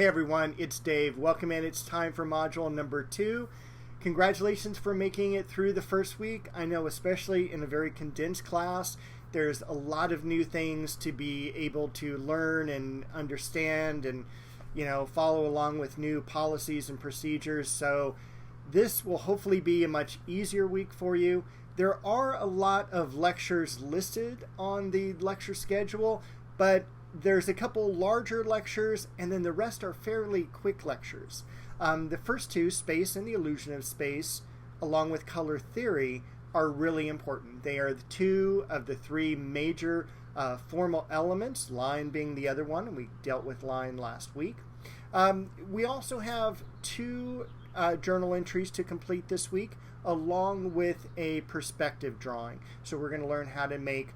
Hey everyone, it's Dave. Welcome in. It's time for module number 2. Congratulations for making it through the first week. I know, especially in a very condensed class, there's a lot of new things to be able to learn and understand and, follow along with new policies and procedures. So this will hopefully be a much easier week for you. There are a lot of lectures listed on the lecture schedule, but there's a couple larger lectures, and then the rest are fairly quick lectures. The first two, Space and the Illusion of Space, along with Color Theory, are really important. They are the two of the three major formal elements, line being the other one, and we dealt with line last week. We also have two journal entries to complete this week, along with a perspective drawing. So we're going to learn how to make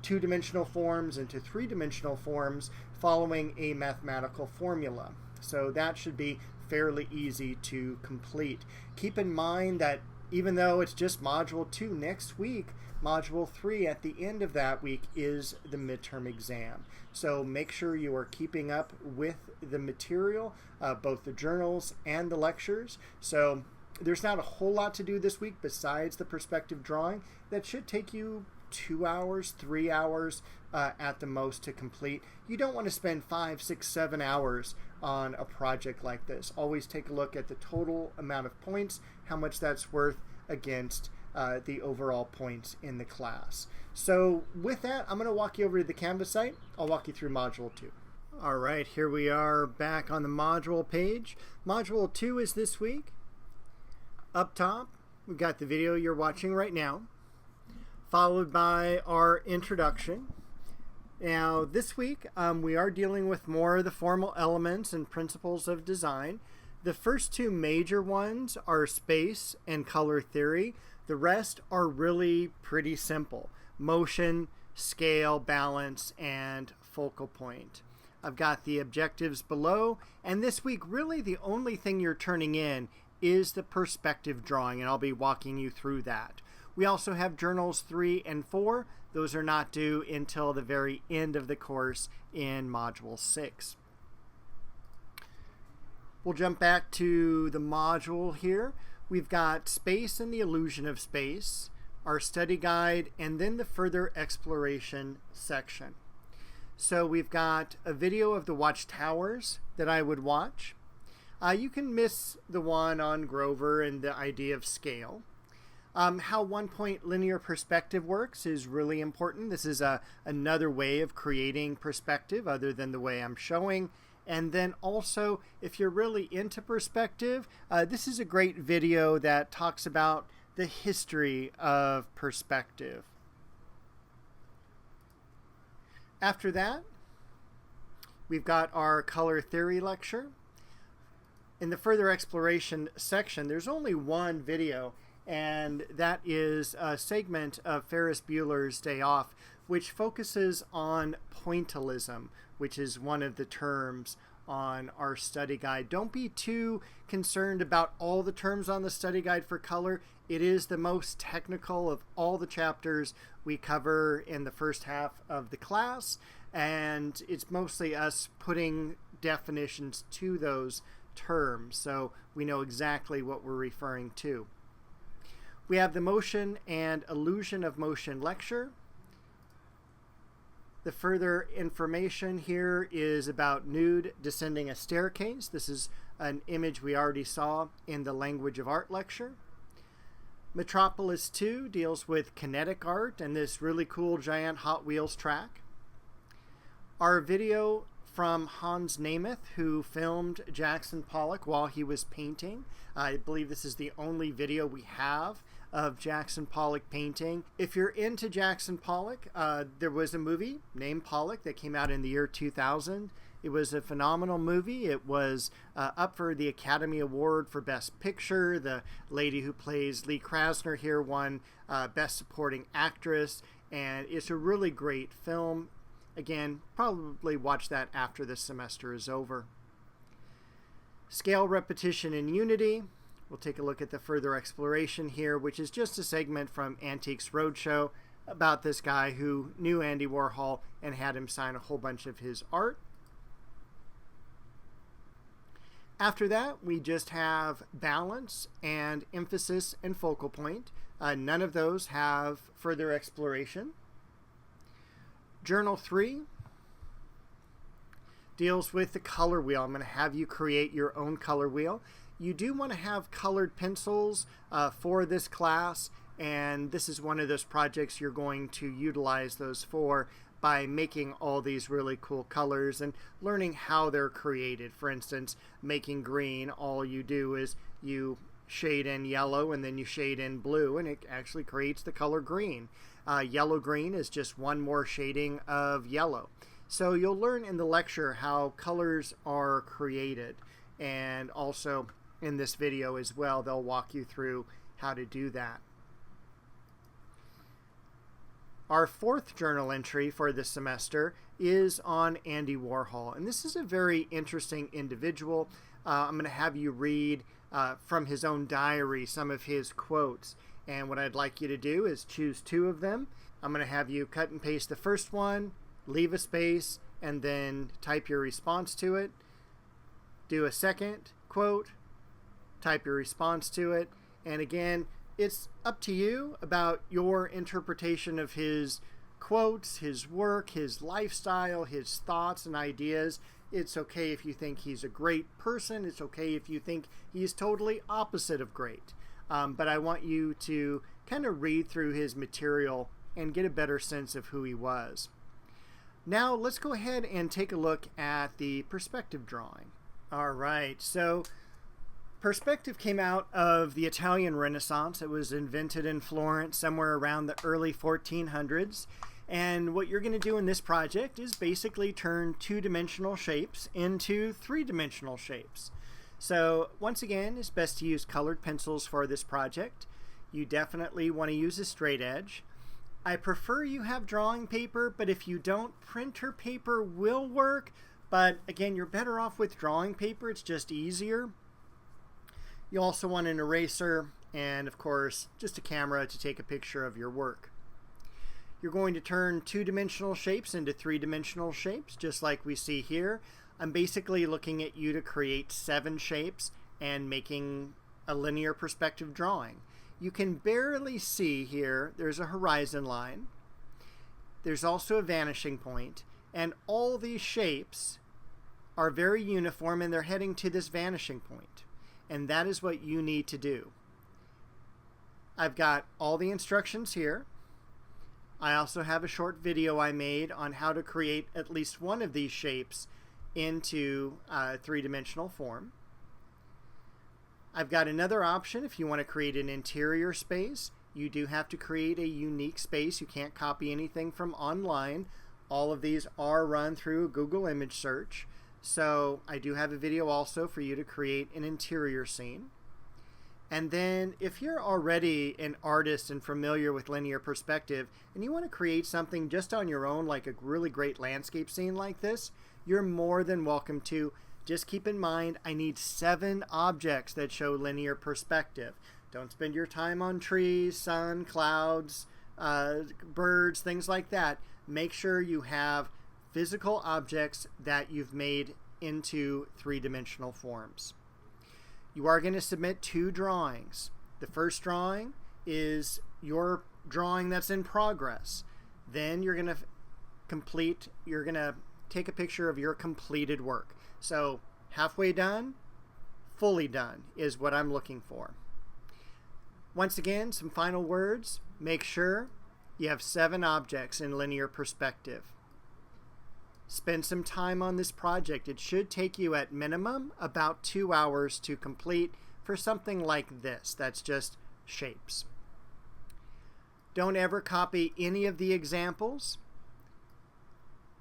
two-dimensional forms into three-dimensional forms following a mathematical formula. So that should be fairly easy to complete. Keep in mind that even though it's just Module 2 next week, Module 3 at the end of that week is the midterm exam. So make sure you are keeping up with the material, both the journals and the lectures. So there's not a whole lot to do this week besides the perspective drawing. That should take you 2 hours, 3 hours at the most to complete. You don't want to spend 5, 6, 7 hours on a project like this. Always take a look at the total amount of points, how much that's worth against the overall points in the class. So with that, I'm going to walk you over to the Canvas site. I'll walk you through Module 2. All right, here we are back on the module page. Module 2 is this week. Up top, we've got the video you're watching right now, followed by our introduction. Now, this week, we are dealing with more of the formal elements and principles of design. The first two major ones are space and color theory. The rest are really pretty simple: motion, scale, balance, and focal point. I've got the objectives below, and this week, really the only thing you're turning in is the perspective drawing, and I'll be walking you through that. We also have journals 3 and 4. Those are not due until the very end of the course in Module 6. We'll jump back to the module here. We've got Space and the Illusion of Space, our study guide, and then the further exploration section. So we've got a video of the watchtowers that I would watch. You can miss the one on Grover and the idea of scale. How one-point linear perspective works is really important. This is another way of creating perspective other than the way I'm showing. And then also, if you're really into perspective, this is a great video that talks about the history of perspective. After that, we've got our color theory lecture. In the further exploration section, there's only one video, and that is a segment of Ferris Bueller's Day Off, which focuses on pointillism, which is one of the terms on our study guide. Don't be too concerned about all the terms on the study guide for color. It is the most technical of all the chapters we cover in the first half of the class, and it's mostly us putting definitions to those terms so we know exactly what we're referring to. We have the Motion and Illusion of Motion lecture. The further information here is about nude descending a staircase. This is an image we already saw in the Language of Art lecture. Metropolis 2 deals with kinetic art and this really cool giant Hot Wheels track. Our video from Hans Nemeth, who filmed Jackson Pollock while he was painting. I believe this is the only video we have of Jackson Pollock painting. If you're into Jackson Pollock, there was a movie named Pollock that came out in the year 2000. It was a phenomenal movie. It was up for the Academy Award for Best Picture. The lady who plays Lee Krasner here won Best Supporting Actress, and it's a really great film. Again, probably watch that after the semester is over. Scale, repetition, and unity. We'll take a look at the further exploration here, which is just a segment from Antiques Roadshow about this guy who knew Andy Warhol and had him sign a whole bunch of his art. After that, we just have balance and emphasis and focal point. None of those have further exploration. Journal 3 deals with the color wheel. I'm going to have you create your own color wheel. You do want to have colored pencils for this class, and this is one of those projects you're going to utilize those for by making all these really cool colors and learning how they're created. For instance, making green, all you do is you shade in yellow and then you shade in blue, and it actually creates the color green. Yellow-green is just one more shading of yellow. So you'll learn in the lecture how colors are created, and also in this video as well, they'll walk you through how to do that. Our fourth journal entry for this semester is on Andy Warhol, and this is a very interesting individual. I'm going to have you read from his own diary some of his quotes, and what I'd like you to do is choose 2 of them. I'm going to have you cut and paste the first one, leave a space, and then type your response to it. Do a second quote, type your response to it, and again, it's up to you about your interpretation of his quotes, his work, his lifestyle, his thoughts and ideas. It's okay if you think he's a great person. It's okay if you think he's totally opposite of great. But I want you to kind of read through his material and get a better sense of who he was. Now let's go ahead and take a look at the perspective drawing. All right, so perspective came out of the Italian Renaissance. It was invented in Florence somewhere around the early 1400s. And what you're going to do in this project is basically turn 2-dimensional shapes into 3-dimensional shapes. So once again, it's best to use colored pencils for this project. You definitely want to use a straight edge. I prefer you have drawing paper, but if you don't, printer paper will work. But again, you're better off with drawing paper. It's just easier. You also want an eraser and, of course, just a camera to take a picture of your work. You're going to turn 2-dimensional shapes into 3-dimensional shapes, just like we see here. I'm basically looking at you to create 7 shapes and making a linear perspective drawing. You can barely see here, there's a horizon line. There's also a vanishing point, and all these shapes are very uniform and they're heading to this vanishing point. And that is what you need to do. I've got all the instructions here. I also have a short video I made on how to create at least one of these shapes into a 3-dimensional form. I've got another option if you want to create an interior space. You do have to create a unique space. You can't copy anything from online. All of these are run through Google image search. So I do have a video also for you to create an interior scene. And then if you're already an artist and familiar with linear perspective and you want to create something just on your own, like a really great landscape scene like this, you're more than welcome to. Just keep in mind, I need 7 objects that show linear perspective. Don't spend your time on trees, sun, clouds, birds, things like that. Make sure you have physical objects that you've made into 3-dimensional forms. You are going to submit 2 drawings. The first drawing is your drawing that's in progress. Then you're going to take a picture of your completed work. So halfway done, fully done is what I'm looking for. Once again, some final words. Make sure you have 7 objects in linear perspective. Spend some time on this project. It should take you at minimum about 2 hours to complete for something like this. That's just shapes. Don't ever copy any of the examples.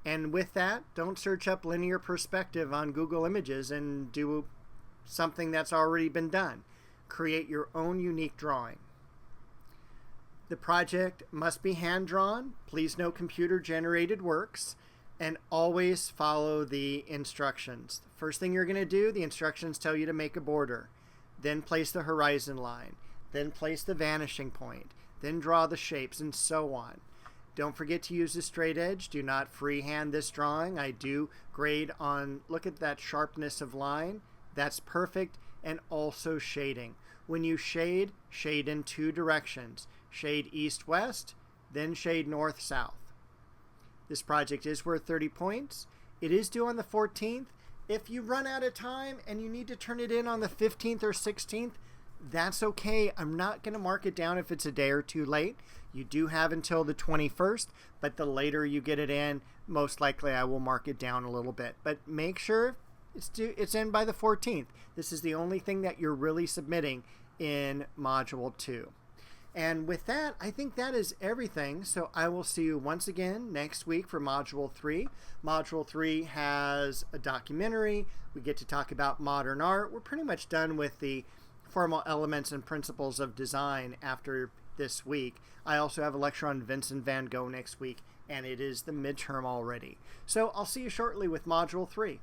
And with that, don't search up linear perspective on Google Images and do something that's already been done. Create your own unique drawing. The project must be hand-drawn. Please no computer-generated works. And always follow the instructions. The first thing you're going to do, the instructions tell you to make a border. Then place the horizon line. Then place the vanishing point. Then draw the shapes and so on. Don't forget to use the straight edge. Do not freehand this drawing. I do grade on, look at that sharpness of line. That's perfect. And also shading. When you shade, shade in two directions. Shade east-west, then shade north-south. This project is worth 30 points. It is due on the 14th. If you run out of time and you need to turn it in on the 15th or 16th, that's okay. I'm not going to mark it down if it's a day or two late. You do have until the 21st, but the later you get it in, most likely I will mark it down a little bit. But make sure it's in by the 14th. This is the only thing that you're really submitting in Module 2. And with that, I think that is everything. So I will see you once again next week for Module 3. Module 3 has a documentary. We get to talk about modern art. We're pretty much done with the formal elements and principles of design after this week. I also have a lecture on Vincent van Gogh next week, and it is the midterm already. So I'll see you shortly with Module 3.